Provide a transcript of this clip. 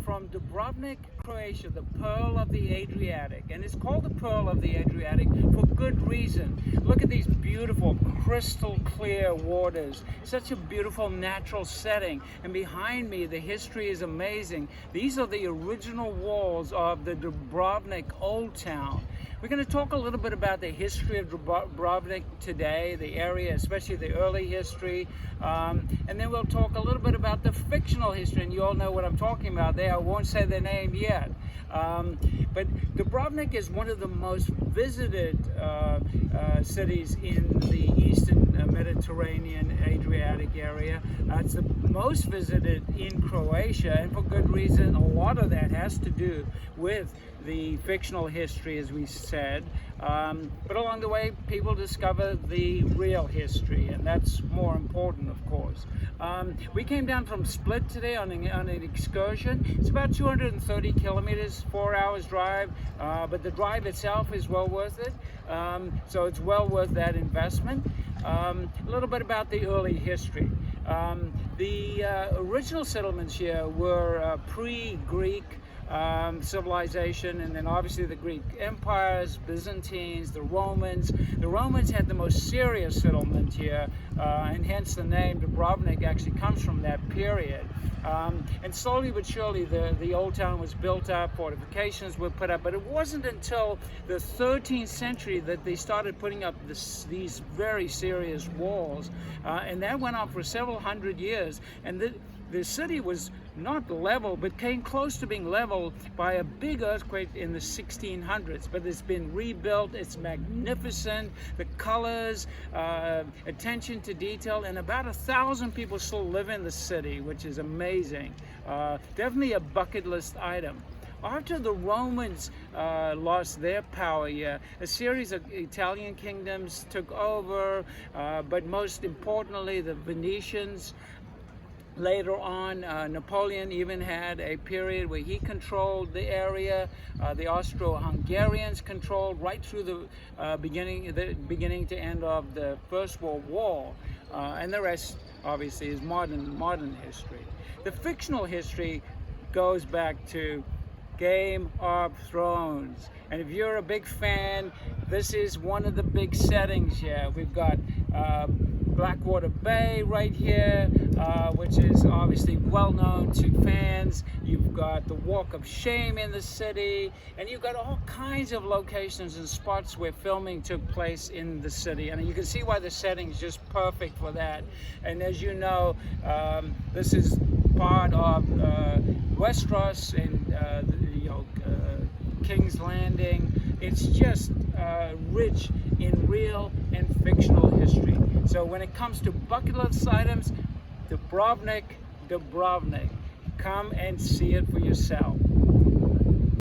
from Dubrovnik, Croatia, the Pearl of the Adriatic. And it's called the Pearl of the Adriatic for good reason. Look at these beautiful, crystal clear waters. Such a beautiful natural setting. And behind me, the history is amazing. These are the original walls of the Dubrovnik Old Town. We're going to talk a little bit about the history of Dubrovnik today, the area, especially the early history, and then we'll talk a little bit about the fictional history, and you all know what I'm talking about there. I won't say the name yet. But Dubrovnik is one of the most visited cities in the eastern Mediterranean Adriatic area. It's the most visited in Croatia, and for good reason. A lot of that has to do with the fictional history, as we said, but along the way people discover the real history, and that's more important, of course. We came down from Split today on an excursion. It's about 230 kilometers, 4 hours drive, but the drive itself is well worth it, so it's well worth that investment. A little bit about the early history. The original settlements here were pre-Greek civilization, and then obviously the Greek empires, Byzantines, the Romans. The Romans had the most serious settlement here, and hence the name Dubrovnik actually comes from that period. And slowly but surely the old town was built up, fortifications were put up, but it wasn't until the 13th century that they started putting up these very serious walls, and that went on for several hundred years. And the city was not level, but came close to being leveled by a big earthquake in the 1600s. But it's been rebuilt. It's magnificent. The colors, attention to detail, and about 1,000 people still live in the city, which is amazing. Definitely a bucket list item. After the Romans lost their power here, a series of Italian kingdoms took over, but most importantly the Venetians. Later on, Napoleon even had a period where he controlled the area. The Austro-Hungarians controlled right through the beginning to end of the First World War, and the rest obviously is modern history. The fictional history goes back to Game of Thrones, and if you're a big fan, this is one of the big settings here. We've got Blackwater Bay right here, which is obviously well known to fans. You've got the Walk of Shame in the city, and you've got all kinds of locations and spots where filming took place in the city, and you can see why the setting is just perfect for that. And as you know, this is part of Westeros and King's Landing. It's just rich in real and fictional history. So when it comes to bucket list items, Dubrovnik, come and see it for yourself.